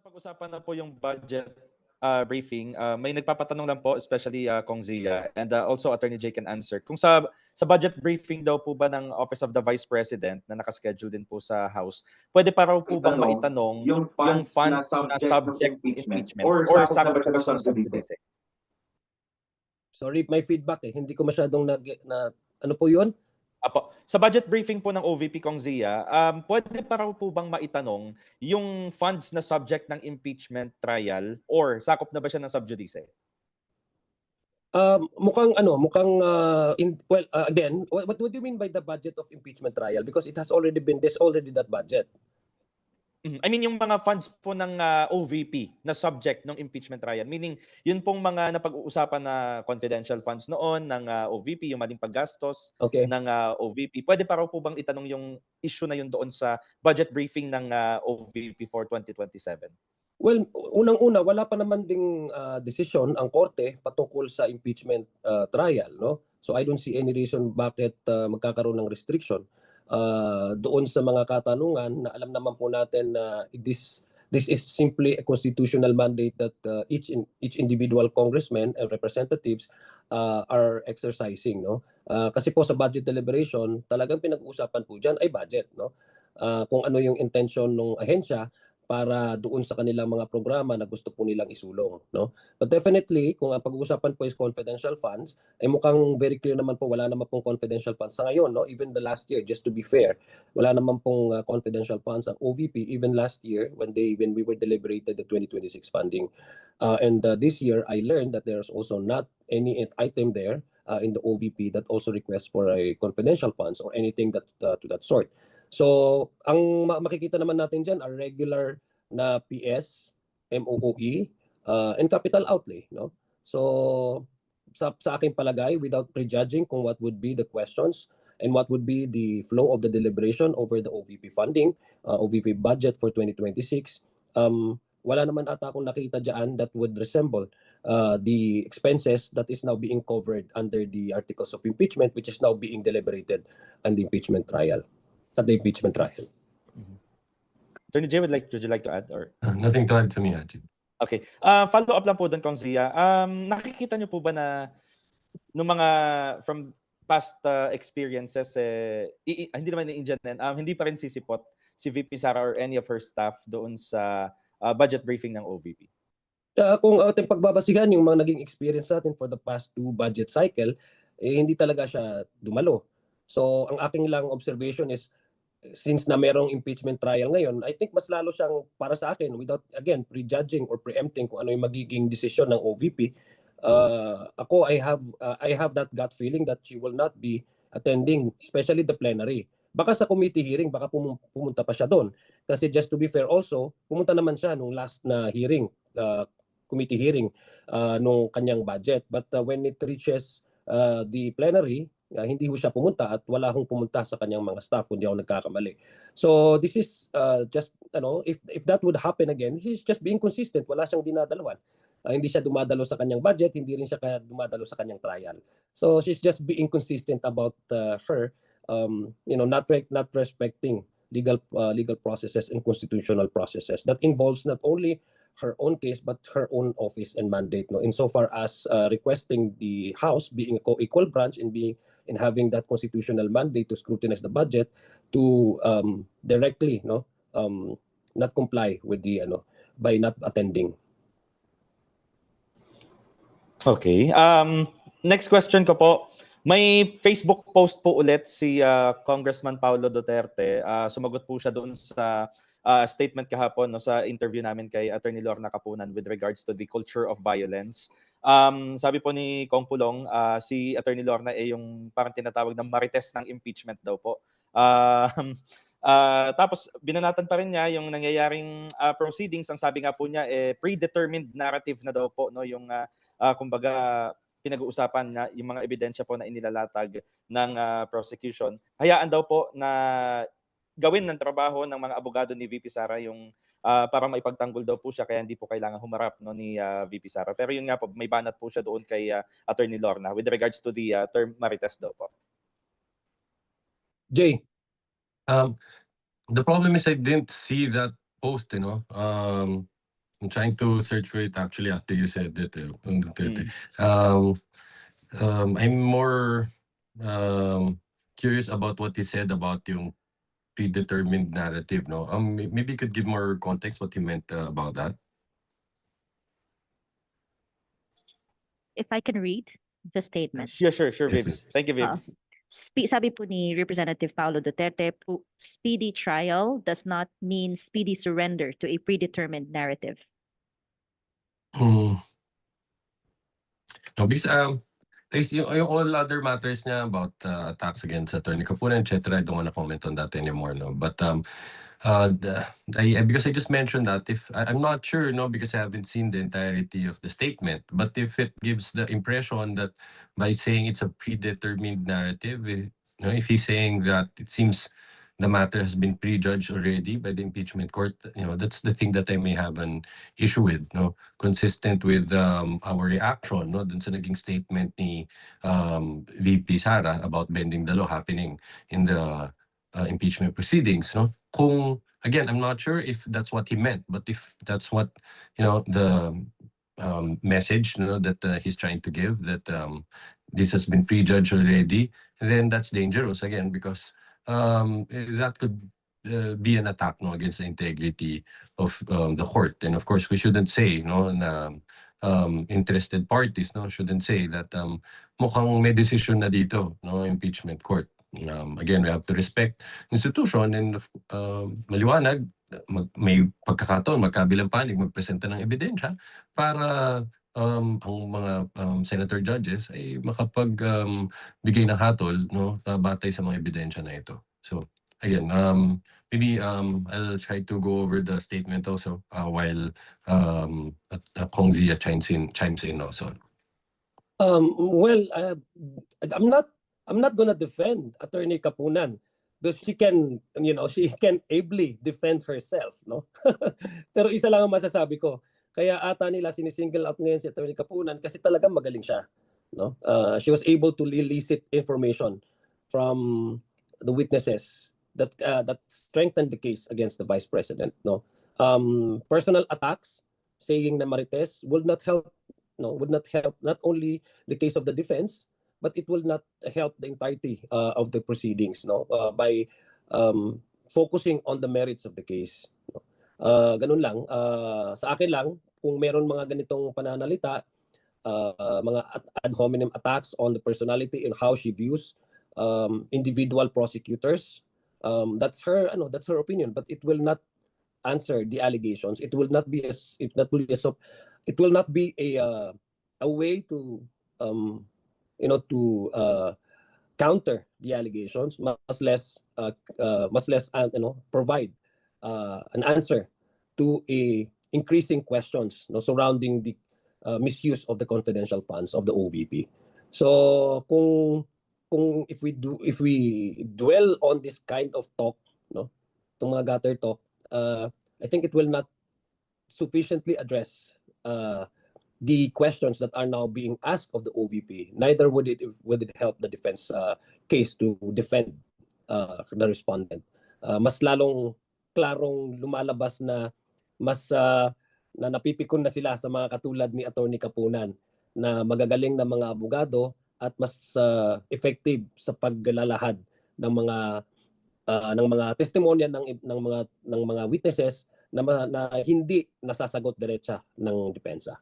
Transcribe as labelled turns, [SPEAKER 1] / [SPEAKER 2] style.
[SPEAKER 1] napag-usapan na po yung budget briefing, may nagpapatanong lang po, especially Kong Zia, and also Attorney Jay can answer. Kung sa budget briefing daw po ba ng Office of the Vice President na nakaschedule din po sa House, pwede pa raw po bang maitanong yung funds na subject ng impeachment or sakop na ba siya ng subjudice?
[SPEAKER 2] Sorry, may feedback eh. Hindi ko masyadong ano po yun?
[SPEAKER 1] Apo. Sa budget briefing po ng OVP Kong Zia, pwede pa raw po bang maitanong yung funds na subject ng impeachment trial or sakop na ba siya ng subjudice?
[SPEAKER 2] Again, what do you mean by the budget of impeachment trial? Because it has already been, there's already that budget.
[SPEAKER 1] I mean yung mga funds po ng OVP na subject ng impeachment trial. Meaning, yun pong mga napag-uusapan na confidential funds noon ng OVP, yung maling paggastos ng OVP. Pwede pa raw po bang itanong yung issue na yun doon sa budget briefing ng OVP for 2027?
[SPEAKER 2] Well, unang-una, wala pa naman ding desisyon ang korte patungkol sa impeachment trial, no? So I don't see any reason bakit magkakaroon ng restriction doon sa mga katanungan na alam naman po natin na this is simply a constitutional mandate that each individual congressman and representatives are exercising, no? Kasi po sa budget deliberation, talagang pinag-uusapan po diyan ay budget, no? Kung ano yung intention ng ahensya para doon sa kanilang mga programa na gusto po nilang isulong, no? But definitely, kung ang pag-uusapan po is confidential funds, ay mukhang very clear naman po, wala naman pong confidential funds sa ngayon, no? Even the last year, just to be fair, wala naman pong confidential funds ang OVP even last year when we were deliberated the 2026 funding. This year, I learned that there's also not any item there in the OVP that also requests for a confidential funds or anything that to that sort. So, ang makikita naman natin dyan are regular na PS, MOOE, and capital outlay, no? So, sa aking palagay, without prejudging kung what would be the questions and what would be the flow of the deliberation over the OVP funding, OVP budget for 2026, wala naman ata akong nakita dyan that would resemble the expenses that is now being covered under the articles of impeachment, which is now being deliberated on the impeachment trial. At the impeachment trial.
[SPEAKER 1] Attorney Jay, would you like to add? Or
[SPEAKER 3] nothing to add to me, Ajit.
[SPEAKER 1] Okay. Follow up lang po doon, Kong Zia. Nakikita niyo po ba na nung mga from past experiences, hindi naman ni Indian, hindi pa rin sisipot si VP Sara or any of her staff doon sa budget briefing ng OVP?
[SPEAKER 2] Kung ating pagbabasihan yung mga naging experience natin for the past 2 budget cycle, hindi talaga siya dumalo. So ang aking lang observation is, since na merong impeachment trial ngayon, I think mas lalo siyang, para sa akin, without again prejudging or preempting kung ano yung magiging desisyon ng OVP, ako I have that gut feeling that she will not be attending, especially the plenary. Baka sa committee hearing, baka pumunta pa siya doon. Kasi just to be fair also, pumunta naman siya nung last na hearing, committee hearing, nung kanyang budget. But when it reaches the plenary, hindi ho siya pumunta at wala hong pumunta sa kanyang mga staff, kundi ako nagkakamali. So this is just, if that would happen again, this is just being consistent. Wala siyang dinadalawan. Hindi siya dumadalo sa kanyang budget, hindi rin siya dumadalo sa kanyang trial. So she's just being consistent about her, not respecting legal processes and constitutional processes. That involves not only her own case but her own office and mandate, no, insofar as requesting the House, being a co-equal branch and having that constitutional mandate to scrutinize the budget, to directly not comply with the by not attending.
[SPEAKER 1] Okay. Next question ko po. May Facebook post po ulit si Congressman Paulo Duterte. Sumagot po siya doon sa statement kahapon, no, sa interview namin kay Attorney Lorna Capunan with regards to the culture of violence. Sabi po ni Kong Pulong, si Attorney Lorna yung parang tinatawag na marites ng impeachment daw po. Tapos binanatan pa rin niya yung nangyayaring proceedings. Ang sabi nga po niya, predetermined narrative na daw po, no, yung kumbaga pinag-uusapan na yung mga ebidensya po na inilalatag ng prosecution. Hayaan daw po na gawin ng trabaho ng mga abogado ni VP Sara yung para maipagtanggol daw po siya, kaya hindi po kailangan humarap, no, ni VP Sara. Pero yun nga po, may banat po siya doon kay Attorney Lorna with regards to the term marites daw po.
[SPEAKER 2] Jay.
[SPEAKER 3] The problem is I didn't see that post, I'm trying to search for it actually after you said it. I'm more curious about what he said about yung predetermined narrative. No, maybe you could give more context what he meant about that.
[SPEAKER 4] If I can read the statement.
[SPEAKER 1] Yeah, sure,
[SPEAKER 3] Yes,
[SPEAKER 1] Vibs.
[SPEAKER 3] yes.
[SPEAKER 1] Thank you, Vibs.
[SPEAKER 4] Sabi po ni Representative Paulo Duterte, speedy trial does not mean speedy surrender to a predetermined narrative.
[SPEAKER 3] No, because yung all other matters niya about attacks against Attorney Kapunan, etc. I don't want to comment on that anymore. No, but because I just mentioned that I'm not sure, no, because I haven't seen the entirety of the statement. But if it gives the impression that by saying it's a predetermined narrative, if he's saying that it seems the matter has been prejudged already by the impeachment court, that's the thing that I may have an issue with, no, consistent with our reaction, no, dun sa naging statement ni VP Sara about bending the law happening in the impeachment proceedings, no. Kung again, I'm not sure if that's what he meant, but if that's what the message, that he's trying to give, that this has been prejudged already, then that's dangerous again, because that could be an attack, no, against the integrity of the court. And of course, we shouldn't say, no, na interested parties, no, shouldn't say that mukhang may decision na dito, no, impeachment court. Again, we have to respect institution, and maliwanag, may pagkakataon, magkabilang panig, magpresenta ng ebidensya para ang mga senator judges ay makapag bigay ng hatol, no, batay sa mga ebidensya na ito. So again, maybe I'll try to go over the statement also while Kong Zia chimes in also.
[SPEAKER 2] Well, I'm not gonna defend Attorney Kapunan because she can ably defend herself, no? Pero isa lang ang masasabi ko. Kaya ata nila sinisingle out ngayon si Attorney Kapunan kasi talagang magaling siya, no? She was able to elicit information from the witnesses that strengthened the case against the Vice President, no? Personal attacks saying na Marites would not help not only the case of the defense, but it will not help the entirety of the proceedings, no, by focusing on the merits of the case, no? Ganun lang, sa akin lang, kung meron mga ganitong pananalita, mga ad hominem attacks on the personality and how she views individual prosecutors, that's her opinion, but it will not answer the allegations. It will not be a way to counter the allegations, much less provide an answer to increasing questions, surrounding the misuse of the confidential funds of the OVP. So if we dwell on this kind of talk, no, itong mga gutter talk, I think it will not sufficiently address the questions that are now being asked of the OVP. Neither would it help the defense case to defend the respondent. Mas lalong klarong lumalabas na mas na napipikon na sila sa mga katulad ni Attorney Kapunan na magagaling na mga abogado at mas effective sa paglalahad ng mga testimonya ng mga witnesses na hindi nasasagot diretsa ng depensa.